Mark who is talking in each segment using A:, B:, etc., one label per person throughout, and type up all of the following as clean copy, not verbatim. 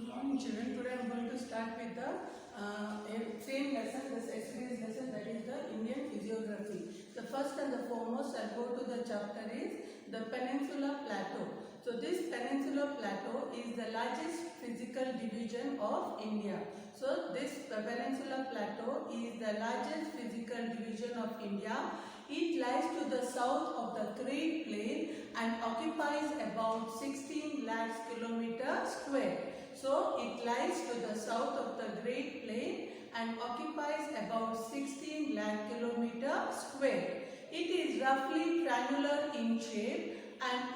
A: Morning children, today I am going to start with the same lesson, the series lesson, that is the Indian physiography. The first and the foremost I will go to the chapter is the Peninsula Plateau. So this Peninsula Plateau is the largest physical division of India. So this Peninsula Plateau is the largest physical division of India. It lies to the south of the Great Plain and occupies about 16 lakhs kilometer square. So it lies to the south of the Great Plain and occupies about 16 lakh kilometer square. It is roughly triangular in shape and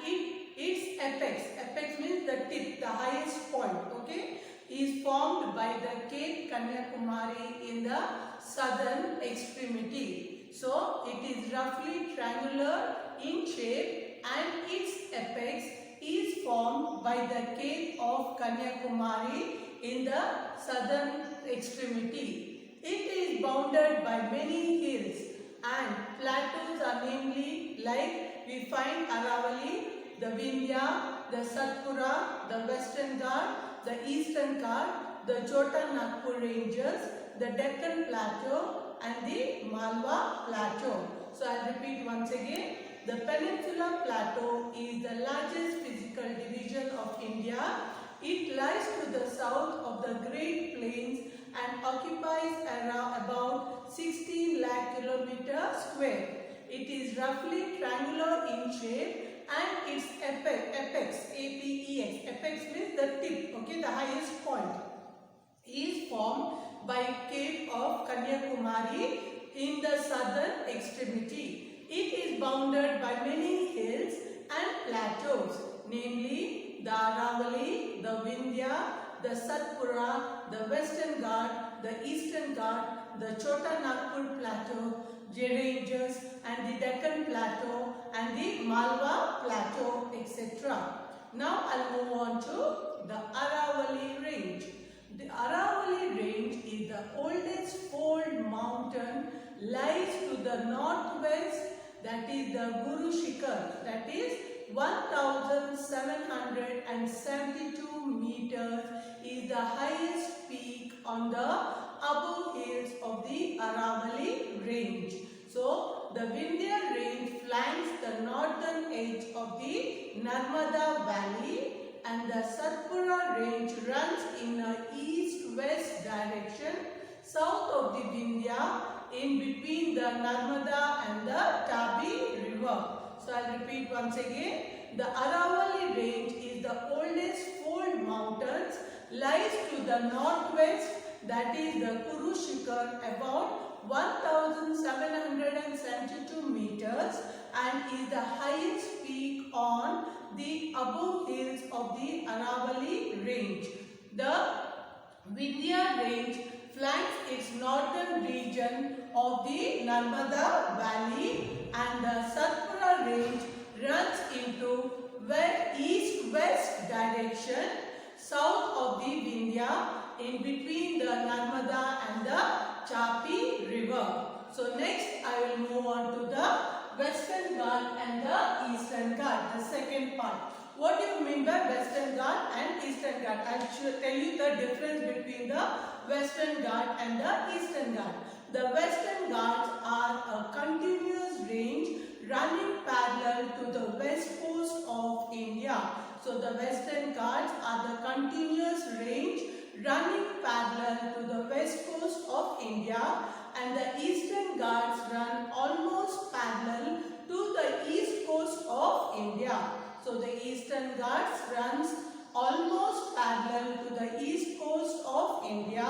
A: its apex means the tip, the highest point, okay, is formed by the Cape Kanyakumari in the southern extremity. So it is roughly triangular in shape and its apex is formed by the Cape of Kanyakumari in the southern extremity. It is bounded by many hills and plateaus are namely like we find Aravalli, the Vindhya, the Satpura, the Western Ghat, the Eastern Ghat, the Chota Nagpur Ranges, the Deccan Plateau and the Malwa Plateau. So I will repeat once again. The Peninsula Plateau is the largest physical division of India. It lies to the south of the Great Plains and occupies around about 16 lakh kilometer square. It is roughly triangular in shape and its apex means the tip, okay, the highest point, is formed by Cape of Kanyakumari in the southern extremity. It is bounded by many hills and plateaus, namely the Aravalli, the Vindhya, the Satpura, the Western Ghat, the Eastern Ghat, the Chota Nagpur Plateau, ranges and the Deccan Plateau and the Malwa Plateau, etc. Now I will move on to the Aravalli Range. The Aravalli Range is the oldest fold mountain, lies to the northwest, that is the Guru Shikhar, that is 1772 meters is the highest peak on the above hills of the Aravalli Range. So the Vindhya Range flanks the northern edge of the Narmada Valley and the Satpura Range runs in a east-west direction south of the Vindhya in between the Narmada and the Tabi River. So I will repeat once again. The Aravalli Range is the oldest fold mountains, lies to the northwest, that is the Guru Shikhar, about 1772 meters and is the highest peak on the above hills of the Aravalli Range. The Vindhya Range flanks its northern region of the Narmada Valley and the Satpura Range runs into east-west direction south of the Vindhya in between the Narmada and the Tapi River. So next I will move on to the Western Ghat and the Eastern Ghat, the second part. What do you mean by Western Ghat and Eastern Ghat? I will tell you the difference between the Western Ghat and the Eastern Ghat. The Western Ghats are a continuous range running parallel to the west coast of India. So the Western Ghats are the continuous range running parallel to the west coast of India and the Eastern Ghats run almost parallel to the east coast of India. So the Eastern Ghats runs almost parallel to the east coast of India.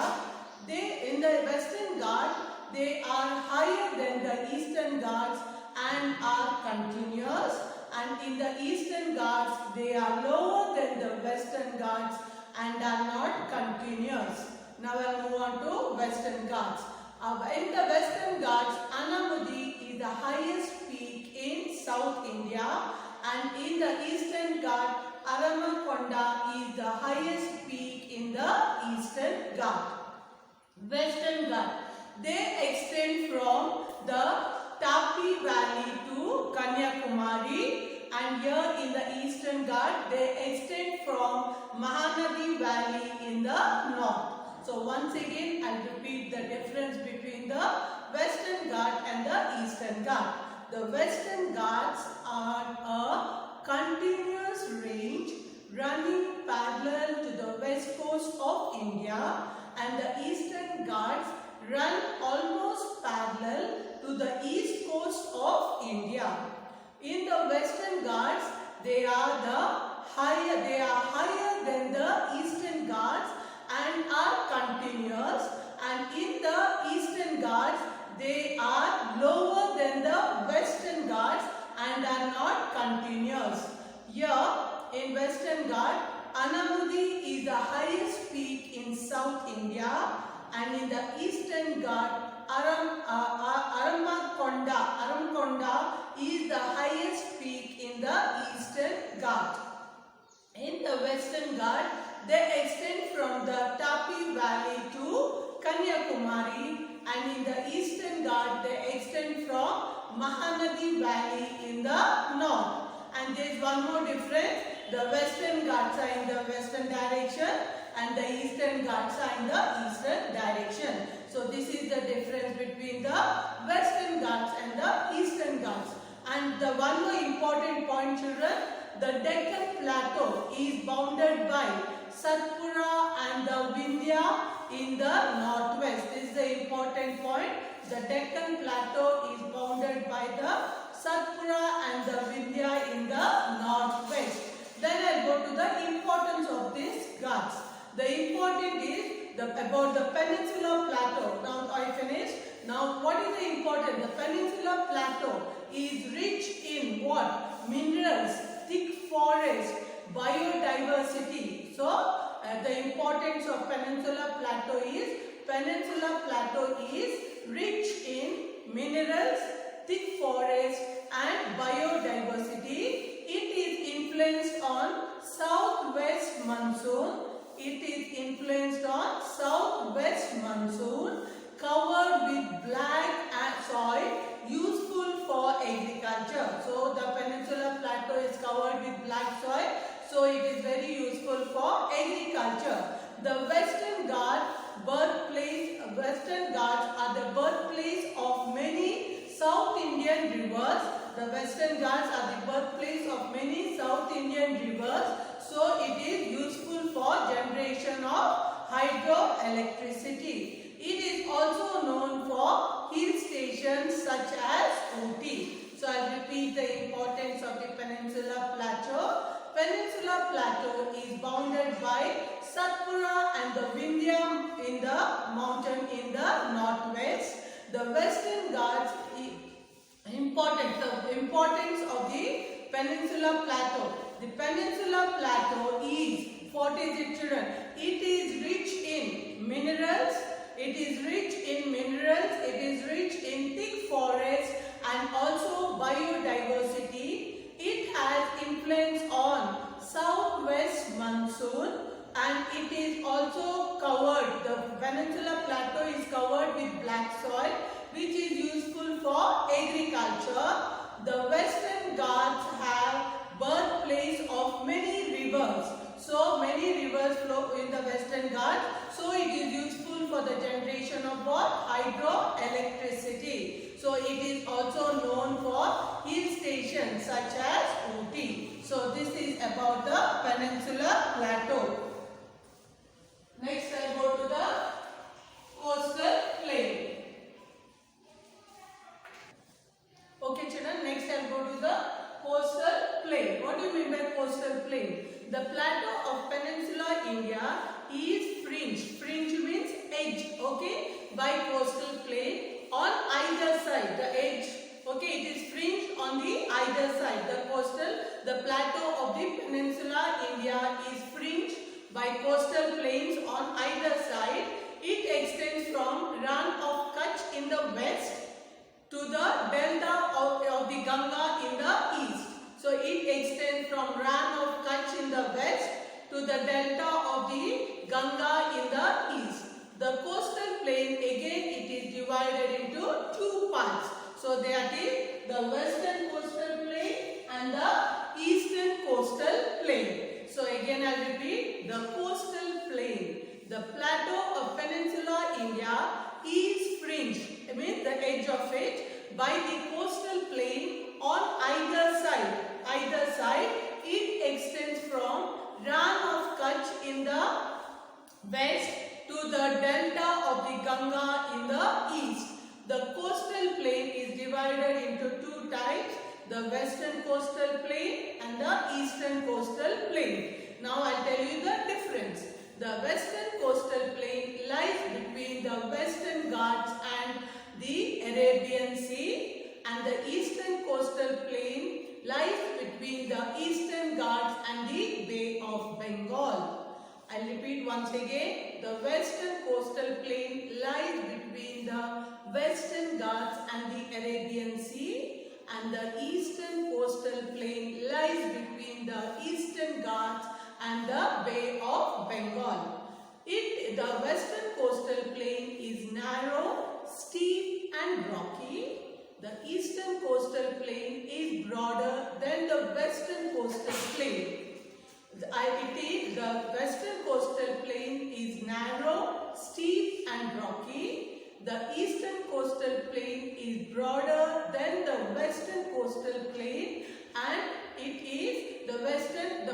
A: In the Western Ghat, they are higher than the Eastern Ghats and are continuous, and in the Eastern Ghats they are lower than the Western Ghats and are not continuous. Now I will move on to Western Ghats. In the Western Ghats, Anamudi is the highest peak in South India, and in the Eastern Ghat, Aramakonda is the highest peak in the Eastern Ghat. Western Ghat, they extend from the Tapi Valley to Kanyakumari and here in the Eastern Ghat they extend from Mahanadi Valley in the north. So once again I'll repeat the difference between the Western Ghat and the Eastern Ghat. The Western Ghats are a continuous range running parallel to the west coast of India, and the Eastern Ghats run almost parallel to the east coast of India. In the Western Ghats, they are higher than the Eastern Ghats and are continuous, and in the Eastern Ghats they are lower than the Western Ghats and are not continuous. Here in Western Ghat, Anamudi is the highest peak in South India, and in the Eastern Ghat, Aramkonda is the highest peak in the Eastern Ghat. In the Western Ghat, they extend from the Tapi Valley to Kanyakumari, and in the Eastern Ghat, they extend from Mahanadi Valley in the north. And there is one more difference. The Western Ghats are in the western direction and the Eastern Ghats are in the eastern direction. So this is the difference between the Western Ghats and the Eastern Ghats. And the one more important point, children, the Deccan Plateau is bounded by Satpura and the Vindhya in the northwest. This is the important point. The Deccan Plateau is bounded by the Satpura and the Vindhya in the northwest. Then I go to the importance of these Ghats. The important is about the Peninsular Plateau. Now I finished. Now what is the important? The Peninsular Plateau is rich in what? Minerals, thick forest, biodiversity. So the importance of Peninsular Plateau is rich in minerals, thick forest and biodiversity. It is influenced on southwest monsoon. Covered with black soil, useful for agriculture. So the Peninsular Plateau is covered with black soil, so it is very useful for agriculture. The Western Ghats are the birthplace of many South Indian rivers. The Western Ghats are the birthplace of many South Indian rivers, so it is useful for generation of hydroelectricity. It is also known for hill stations such as Ooty. So I will repeat the importance of the Peninsular Plateau. Peninsular Plateau is bounded by Satpura and the Vindhya in the mountain in the northwest. The Western Ghats, importance of the Peninsular Plateau. The Peninsular Plateau is, what is it, children? It is rich in minerals. It is rich in thick forest and also biodiversity. It has influence on southwest monsoon, and it is also covered, the Peninsular Plateau is covered with black soil, which is useful for agriculture. The Western Ghats have birthplace of many rivers. So many rivers flow in the Western Ghats. So it is useful for the generation of what? Hydroelectricity. So it is also known for hill stations such as Ooty. So this is about the Peninsular Plateau. Next I go to the coastal plain. Okay children, next I go to the coastal plain. What do you mean by coastal plain? The plateau of peninsular India is fringed. Fringe means edge, okay, by coastal plain on either side. The edge, okay, it is fringed on the either side. The plateau of the peninsular India is fringed by coastal plains on either side. It extends from Rann of Kutch in the west to the delta of the Ganga in the east. So it extends from Rann of Kutch in the west to the delta of the Ganga in the east. The coastal plain, again it is divided into two parts. So that is the western coastal plain and the eastern coastal plain. So again I'll repeat, the coastal plain. The plateau of Peninsula India is fringed, I mean the edge of it, by the coastal plain on either side. Either side, it extends from Rann of Kutch in the west to the delta of the Ganga in the east. The coastal plain is divided into two types, the western coastal plain and the eastern coastal plain. Now I'll tell you the difference. The western coastal plain lies between the Western Ghats and the Arabian Sea, and the eastern coastal plain lies between the Eastern Ghats and the Bay of Bengal. I'll repeat once again. The western coastal plain lies between the Western Ghats and the Arabian Sea, and the eastern coastal plain lies between the Eastern Ghats and the Bay of Bengal. The western coastal plain is narrow, steep and rocky. The eastern coastal plain is broader than the western coastal plain. The western coastal plain is narrow, steep and rocky. The eastern coastal plain is broader than the western coastal plain, and it is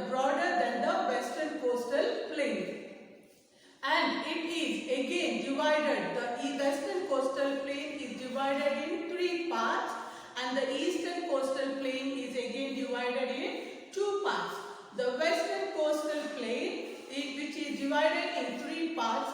A: broader than the western coastal plain. And it is again divided, the western coastal plain is divided in three parts, and the eastern coastal plain is again divided in two parts. The western coastal plain, which is divided in three parts,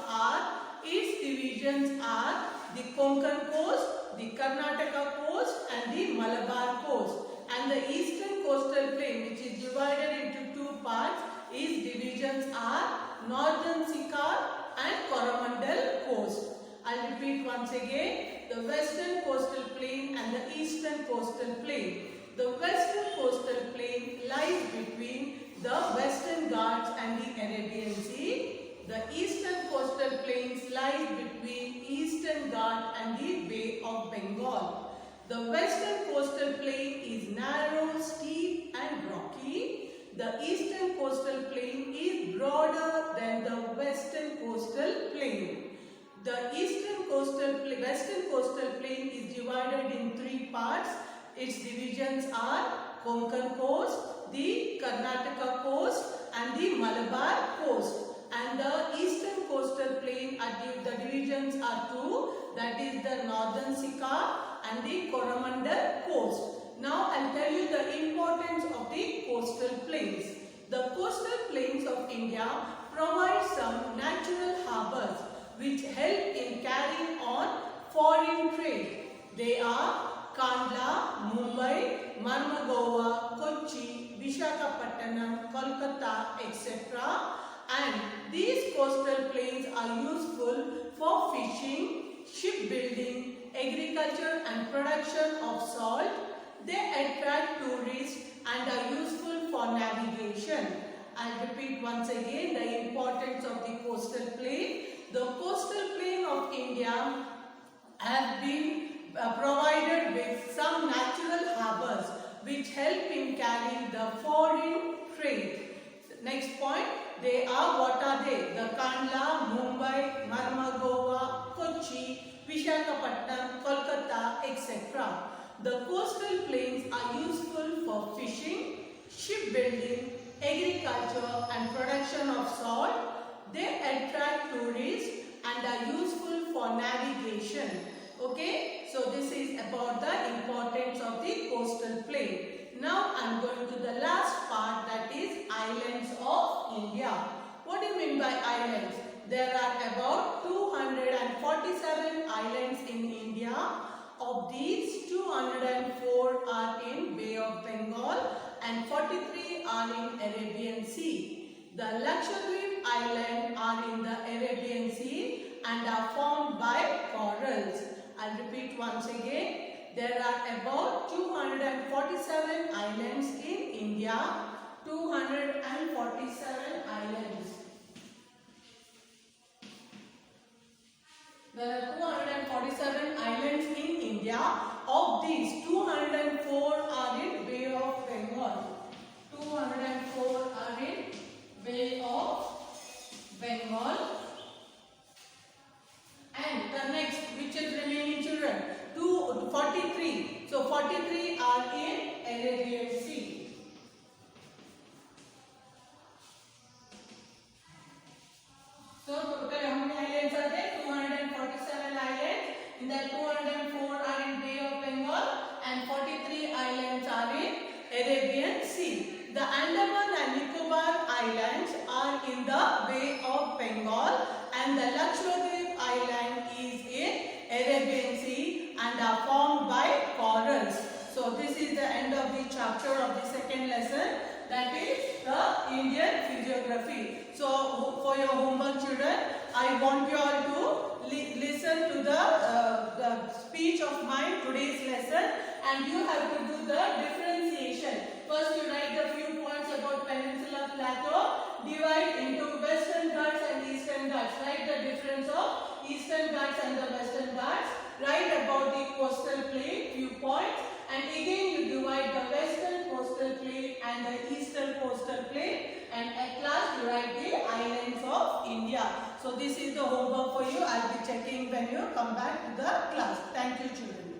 A: its divisions are the Konkan coast, the Karnataka coast and the Malabar coast. And the eastern coastal plain, which is divided into two parts, its divisions are Northern Sikar and Coromandel coast. I'll repeat once again, the western coastal plain and the eastern coastal plain. The western coastal plain lies between the Western Ghats and the Arabian Sea. The eastern coastal plains lies between Eastern Ghats and the Bay of Bengal. The western coastal plain is narrow, steep and rocky. The eastern coastal plain is broader than the western coastal plain. The western coastal plain is divided in three parts. Its divisions are Konkan coast, the Karnataka coast and the Malabar coast. And the eastern coastal plain, the divisions are two, that is the Northern Sikar and the Coromandel coast. Now I'll tell you the importance of the coastal plains. The coastal plains of India provide some natural harbors which help in carrying on foreign trade. They are Kandla, Mumbai, Marmagaon, Kochi, Visakhapatnam, Kolkata, etc. And these coastal plains are useful for fishing, shipbuilding, agriculture and production of salt. They attract tourists and are useful for navigation. I'll repeat once again the importance of the coastal plain. The coastal plain of India have been provided with some natural harbors which help in carrying the foreign trade. Next point, what are they? The Kandla, Mumbai, Marmagaon, Kochi, Visakhapatnam, Kolkata, etc. The coastal plains are useful for fishing, shipbuilding, agriculture and production of salt. They attract tourists and are useful for navigation. Okay, so this is about the importance of the coastal plain. Now I am going to the last part, that is islands of India. What do you mean by islands? There are about 247 islands in India. Of these, 204 are in Bay of Bengal and 43 are in Arabian Sea. The Lakshadweep Islands are in the Arabian Sea and are formed by corals. I'll repeat once again. There are about 247 islands in India. 247 islands. There are 247 islands in India. Of these, 204 are in Bay of Bengal. 204 Bengal. And the next, which is remaining children, 43. So 43 are in Arabian Sea. So total how many islands are there? 247 islands. In that 204 are in Bay of Bengal and 43 islands are in Arabian Sea. The Andaman and Nicobar Islands are in the Bay of Bengal and the Lakshadweep Island is in Arabian Sea and are formed by corals. So this is the end of the chapter of the second lesson, that is the Indian physiography. So for your homework children, I want you all to listen to the speech of my today's lesson and you have to do the differentiation. First you write the few points about Peninsula Plateau, divide into Western Ghats and Eastern Ghats. Write the difference of Eastern Ghats and the Western Ghats. Write about the coastal plain, few points, and again you divide the Western coastal plain and the Eastern coastal plain, and at last you write the islands of India. So this is the homework for you. I'll be checking when you come back to the class. Thank you children.